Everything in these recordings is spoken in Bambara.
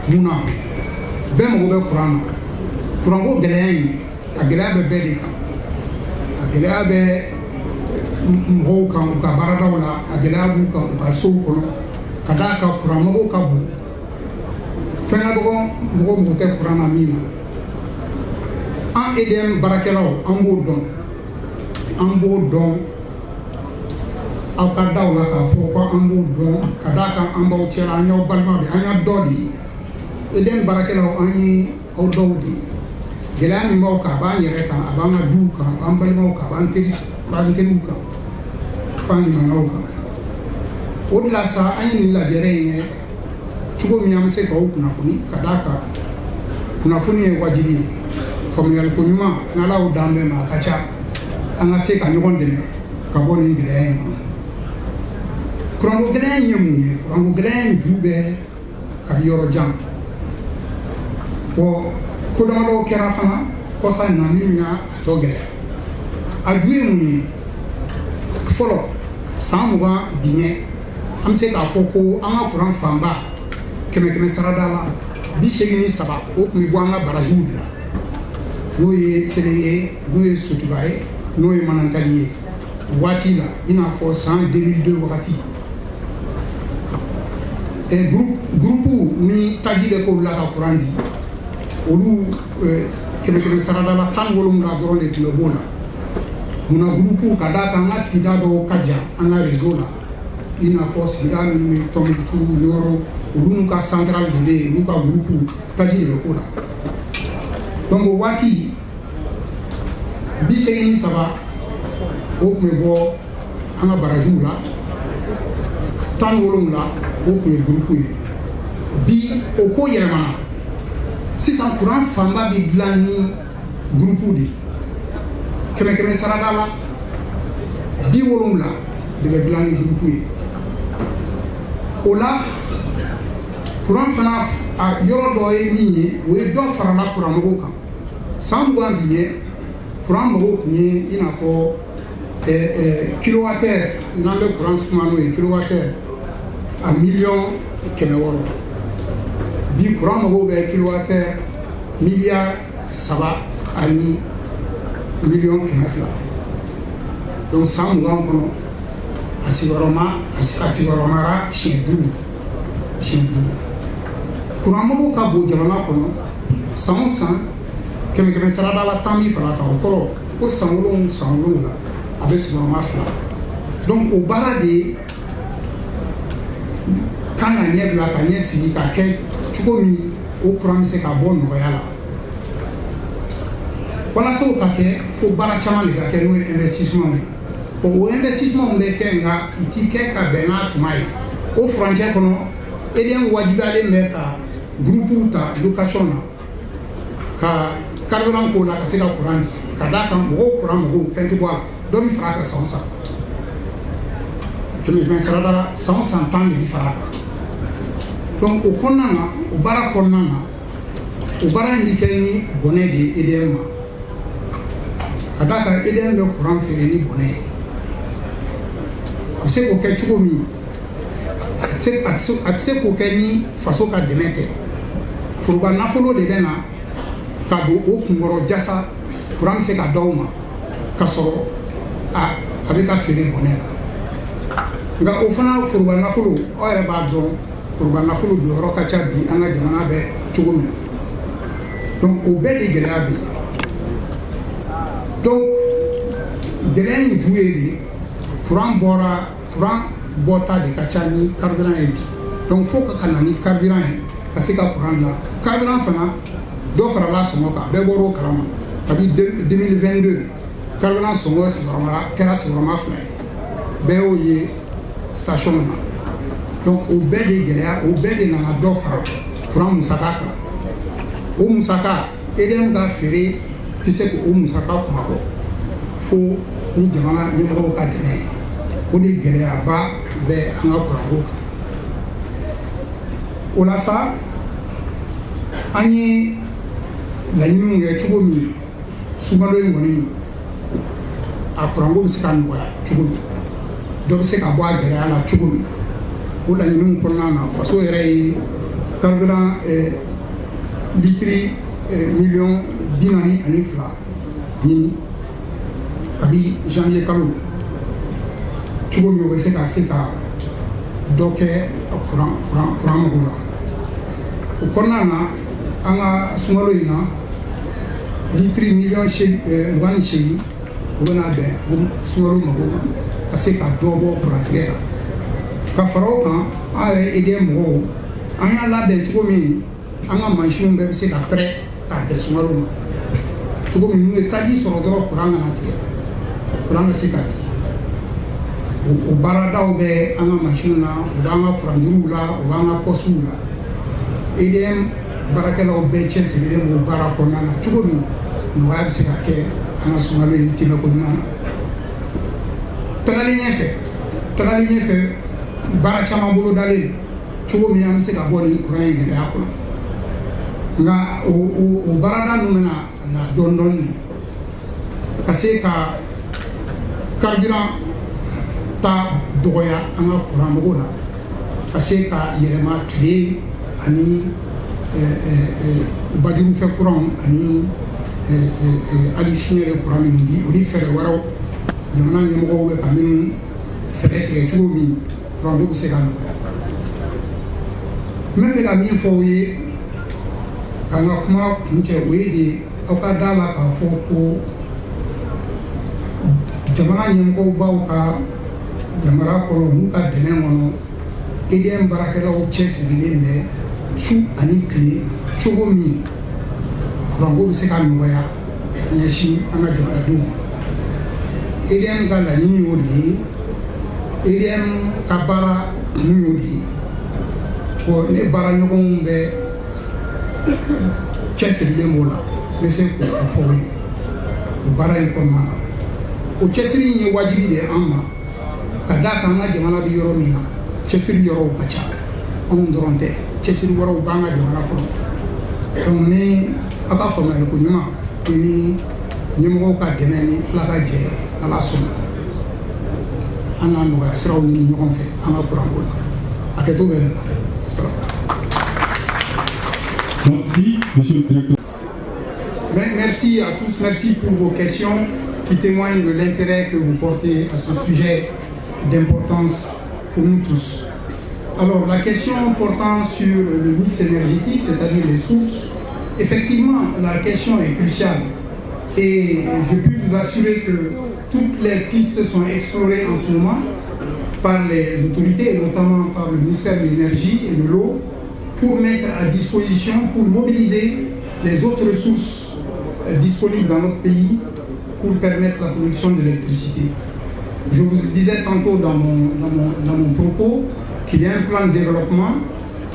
mun na bɛɛ mago bɛ kuran na kuranko gɛlɛya in a gɛlɛya bɛ bɛɛ de kan a gɛlɛya bɛ mɔgɔw kan u ka baaradaw la a gɛlɛya b'u kan u ka sow kɔnɔ ka d'a kan kuran mago ka bon fɛn ka dɔgɔ mɔgɔw mago tɛ kuran na min na an EDM baarakɛlaw an b'o dɔn aw ka daw la k'a fɔ ko an b'o dɔn ka d'a kan an b'aw cɛla an y'aw balima de an y'a dɔ de EDM baarakɛlaw an ye aw dɔw de gɛlɛya min b'aw kan a b'an yɛrɛ kan a b'an ka duw kan a b'an balimaw kan a b'an teriw kan a b'an limanaw kan o de la sa an ye nin lajɛrɛ in kɛ cogo min an bɛ se k'aw kunnafoni ka d'a kan kunnafoni ye wajibi ye faamuyaliko ɲuman n'Ala y'o d'an bɛɛ ma a ka ca an ka se ka ɲɔgɔn dɛmɛ ka bɔ nin gɛlɛya in kɔnɔ kuranko gɛlɛya in ye mun ye kuranko gɛlɛya in ju bɛ kabi yɔrɔ jan ko damadɔw kɛra fana kɔsa in na minnu y'a tɔ gɛlɛya a ju ye mun ye fɔlɔ san 20 biɲɛ an bɛ se k'a fɔ ko an ka kuran fanba 100 sarada la 83 o tun bɛ bɔ an ka barajiw de la n'o ye Sele ye n'o ye Sotiba ye n'o ye Manantali ye waati la i n'a fɔ san 2002 wagati groupe ni taji bɛ k'olu la ka kuran di olu 100 sarada la 17 dɔrɔn de tun bɛ b'o la munna groupe ka d'a kan an ka sigida dɔw ka jan an ka réseau la i n'a fɔ sigida minnu bɛ Tɔnbukutu Nioro olu n'u ka centrale de bɛ yen n'u ka groupe taji de bɛ k'o la donc o waati 83 o tun bɛ bɔ an ka barajiw la 17 o tun ye groupe ye bi o ko yɛlɛmana sisan kuran fanba bɛ dilan ni groupe de 100 sarada la 70 de bɛ dilan ni groupe ye o la kuran fana a yɔrɔ dɔ ye min ye o ye dɔ farala kuran mago kan san 20 biɲɛ kuran mago tun ye i n'a fɔ kilowatɛri n'an bɛ kuran suma n'o ye kilowatɛri a 1,600,000 bi kuran mago bɛ kilowatɛri 3 ani 1,200,000 donc san 20 kɔnɔ a sigiyɔrɔmara siɲɛ 5 kuran mago ka bon jamana kɔnɔ san o san 100 sarada la 10 bi fara kan o kɔrɔ ko san 7 la a bɛ sigiyɔrɔma 2 donc o baara de kan ka ɲɛ bila ka ɲɛ sigi ka kɛ cogo min o kuran bɛ se ka bɔ nɔgɔya la walasa o ka kɛ fo baara caman de ka kɛ n'o ye investissement ye o investissement bɛ kɛ nka u ti kɛ ka bɛn n'a tuma ye o furancɛ kɔnɔ EDM wajibiyalen bɛ ka groupe ta location na ka carburant k'o la ka se ka kuran di ka d'a kan mɔgɔw kuran mago fɛn tɛ bɔ a la dɔ bi fara a kan san o san 100 sarada la san o san 10 de bi fara a kan donc o kɔnɔna na o baara kɔnɔna na o baara in bi kɛ ni bɔnɛ de ye EDM ma ka d'a kan EDM bɛ kuran feere ni bɔnɛ ye a bɛ se k'o kɛ cogo min a tɛ se k'o kɛ ni faso ka dɛmɛ tɛ foroba nafolo de bɛ na ka don o kunkɔrɔ jasa kuran bɛ se ka d'aw ma ka sɔrɔ a bɛ ka feere bɔnɛ la nka o fana foroba nafolo aw yɛrɛ b'a dɔn foroba nafolo donyɔrɔ ka ca bi an ka jamana bɛ cogo min na donc o bɛɛ de gɛlɛya bɛ yen donc gɛlɛya in ju ye de kuran bɔta de ka ca ni carburant ye bi donc fo ka na ni carburant ye ka se ka kuran dilan carburant fana dɔ farala sɔngɔ kan bɛɛ bɔr'o kalama kabi 2022 carburant sɔngɔ kɛra sigiyɔrɔma 2 ye bɛɛ y'o ye station na donc o bɛɛ de gɛlɛya o bɛɛ de nana dɔ fara kuran musaka kan o musaka EDM ka feere tɛ se k'o musaka kumabɔ fo ni jamana ɲɛmɔgɔw ka dɛmɛ ye o de gɛlɛyaba bɛ an ka kuranko kan o la sa an ye laɲiniw kɛ cogo min sunkalo in kɔni a kuranko bɛ se ka nɔgɔya cogo min dɔ bɛ se ka bɔ a gɛlɛya la cogo min o laɲiniw kɔnɔna na faso yɛrɛ ye carburant litri million binani ani fila ɲini kabi janvier kalo cogo min o bɛ se ka dɔ kɛ kuran mago la o kɔnɔna na an ka sunkalo in na litiri miliyɔn 28 o bɛna bɛn sunkalo mago ma ka se ka dɔ bɔ kurantigɛ la ka fara o kan an yɛrɛ EDM mɔgɔw an y'a labɛn cogo min an ka mansinw bɛɛ bɛ se ka pɛrɛ k'a bɛn sunkalo ma cogo min n'u ye taji sɔrɔ dɔrɔn kuran kana tigɛ kuran ka se ka di o baaradaw bɛ an ka mansinw na o b'an ka kuranjuruw la o b'an ka pɔsiw la EDM baarakɛlaw bɛɛ cɛsirilen b'o baara kɔnɔna na cogo min nɔgɔya bɛ se ka kɛ an ka sunkalo in tɛmɛko ɲuman na tagalen ɲɛfɛ baara caman bolo dalen cogo min an bɛ se ka bɔ nin kuran in gɛlɛya kɔnɔ nka o baarada ninnu bɛna na dɔɔnin dɔɔnin ka se ka carburant ta dɔgɔya an ka kuran mɔgɔw la ka se ka yɛlɛma tile ani bajurufɛ kuranw ani hali fiɲɛ yɛrɛ kuran minnu di o ni fɛɛrɛ wɛrɛw jamana ɲɛmɔgɔw bɛ ka minnu fɛɛrɛ tigɛ cogo min kuranko bɛ se ka nɔgɔya n bɛ fɛ ka min fɔ aw ye k'an ka kuma kuncɛ o ye de aw ka da la k'a fɔ ko jamana ɲɛmɔgɔw b'aw ka yamara kɔnɔ n'u ka dɛmɛ kɔnɔ EDM baarakɛlaw cɛsirilen bɛ su ani tile cogo min kuranko bɛ se ka nɔgɔya ɲɛsin an ka jamanadenw ma EDM ka laɲini y'o de ye EDM ka baara kun y'o de ye ne baaraɲɔgɔnw bɛ cɛsirilen b'o la n bɛ se k'o fɔ aw ye o baara in kɔnɔna na o cɛsiri in ye wajibi de ye an ma ka d'a kan an ka jamana bɛ yɔrɔ min na cɛsiri yɔrɔw ka ca anw dɔrɔn tɛ cɛsiri wɛrɛw b'an ka jamana kɔnɔ donc ni aw ka faamuyali ko ɲuman ni ɲɛmɔgɔw ka dɛmɛ ni Ala ka jɛ Ala sɔnna an n'a nɔgɔya siraw ɲini ɲɔgɔn fɛ an ka kuranko la a kɛto bɛ nin na. Merci, monsieur le directeur. Merci à tous, merci pour vos questions qui témoignent de l'intérêt que vous portez à ce sujet d'importance pour nous tous. Alors, la question portant sur le mix énergétique, c'est-à-dire les sources, effectivement, la question est cruciale. Et je puis vous assurer que toutes les pistes sont explorées en ce moment par les autorités, et notamment par le ministère de l'Énergie et de l'Eau, pour mettre à disposition, pour mobiliser les autres ressources disponibles dans notre pays pour permettre la production d'électricité. Je vous disais tantôt dans mon propos qu'il y a un plan de développement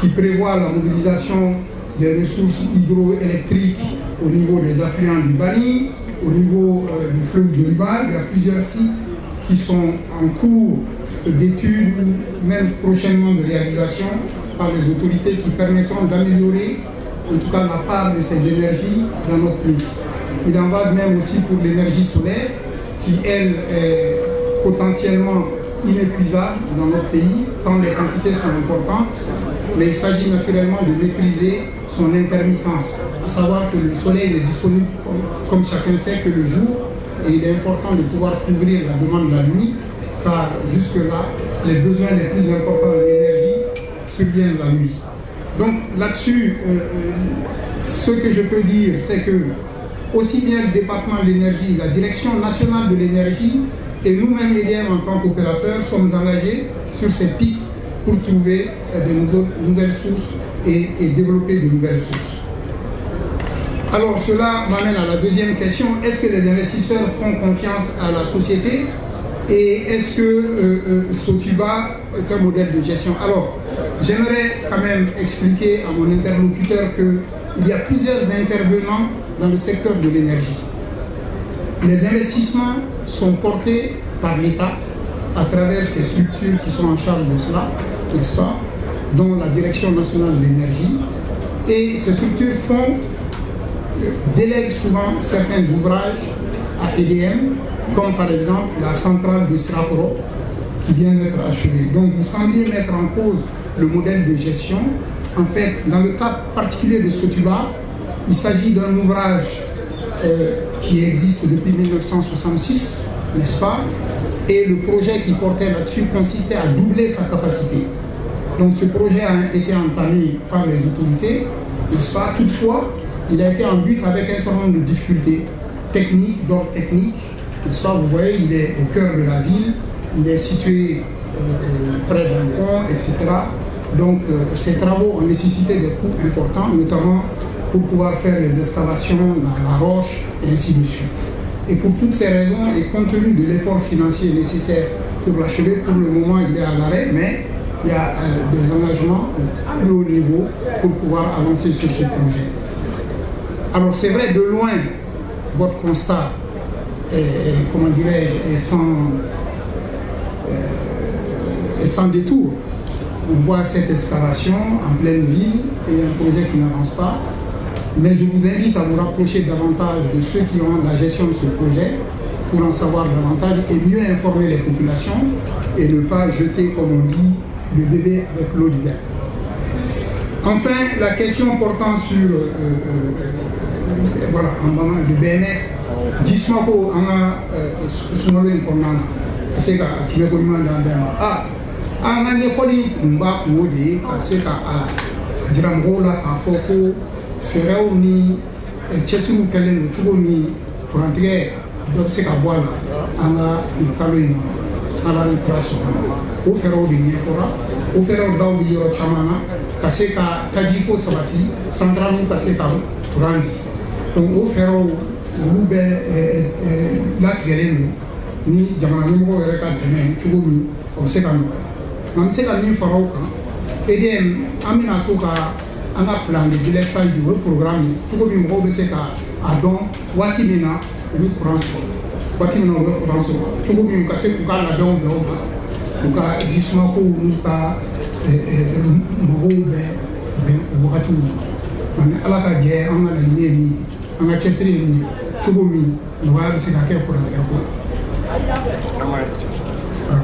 qui prévoit la mobilisation des ressources hydroélectriques au niveau des affluents du Bani, au niveau du fleuve du Liban. Il y a plusieurs sites qui sont en cours d'études ou même prochainement de réalisation par les autorités qui permettront d'améliorer en tout cas la part de ces énergies dans notre mix. Il en va de même aussi pour l'énergie solaire qui, elle, est potentiellement inépuisable dans notre pays, tant les quantités sont importantes, mais il s'agit naturellement de maîtriser son intermittence, à savoir que le soleil n'est disponible, comme chacun sait, que le jour, et il est important de pouvoir couvrir la demande la nuit, car jusque-là, les besoins les plus importants en énergie surviennent la nuit. Donc là-dessus, ce que je peux dire, c'est que aussi bien le département de l'énergie, la direction nationale de l'énergie et nous-mêmes EDM en tant qu'opérateurs sommes engagés sur ces pistes pour trouver de nouvelles sources et développer de nouvelles sources. Alors cela m'amène à la deuxième question. Est-ce que les investisseurs font confiance à la société et est-ce que Sotiba est un modèle de gestion? Alors, j'aimerais quand même expliquer à mon interlocuteur qu'il y a plusieurs intervenants dans le secteur de l'énergie. Les investissements sont portés par l'État à travers ces structures qui sont en charge de cela, n'est-ce pas, dont la Direction nationale de l'énergie. Et ces structures délèguent souvent certains ouvrages à EDM, comme par exemple la centrale de Sirakoro qui vient d'être achevée. Donc vous semblez mettre en cause le modèle de gestion En fait, dans le cas particulier de Sotuba, il s'agit d'un ouvrage qui existe depuis 1966, n'est-ce pas? Et le projet qui portait là-dessus consistait à doubler sa capacité. Donc ce projet a été entamé par les autorités, n'est-ce pas? Toutefois, il a été en but avec un certain nombre de difficultés techniques, d'ordre technique, n'est-ce pas? Vous voyez, il est au cœur de la ville, il est situé près d'un pont, etc. Donc ces travaux ont nécessité des coûts importants, notamment pour pouvoir faire les excavations dans la roche et ainsi de suite. Et pour toutes ces raisons, et compte tenu de l'effort financier nécessaire pour l'achever, pour le moment il est à l'arrêt, mais il y a des engagements au plus haut niveau pour pouvoir avancer sur ce projet. Alors c'est vrai, de loin, votre constat est, comment dirais-je, est sans détour. On voit cette excavation en pleine ville et un projet qui n'avance pas. Mais je vous invite à vous rapprocher davantage de ceux qui ont la gestion de ce projet pour en savoir davantage et mieux informer les populations et ne pas jeter, comme on dit, le bébé avec l'eau du bain. Enfin, la question portant sur voilà, le BMS, Dismako, Sunolo Inkonana, c'est qu'à Tibet Ah, anga nyefoli kumba kuode kaseka a jiramgola ka foko fereo ni chesiru kelen no chugo mi kurantige dokseka bwala anga nikalo ino ala ni kraso o fereo di nyefora o fereo daw di yoro chamana kaseka tajiko sabati santralu kaseka kurandi donc o fereo lube latgelen ni jamana nyemo yere ka deme chugo mi o seka no Mam se ka min fara o kan EDM an bɛna to ka an ka plan de délestage du programme ye cogo min mɔgɔw bɛ se ka a dɔn waati min na u bɛ courant sɔrɔ waati min na u bɛ courant sɔrɔ cogo min ka se k'u ka labɛnw bɛn o ma u ka jisumakow n'u ka mɔgɔw bɛn o wagatiw ma ni Ala ka jɛ an ka laɲini ye min ye an ka cɛsiri ye min ye cogo min nɔgɔya bɛ se ka kɛ kurantigɛ ko la.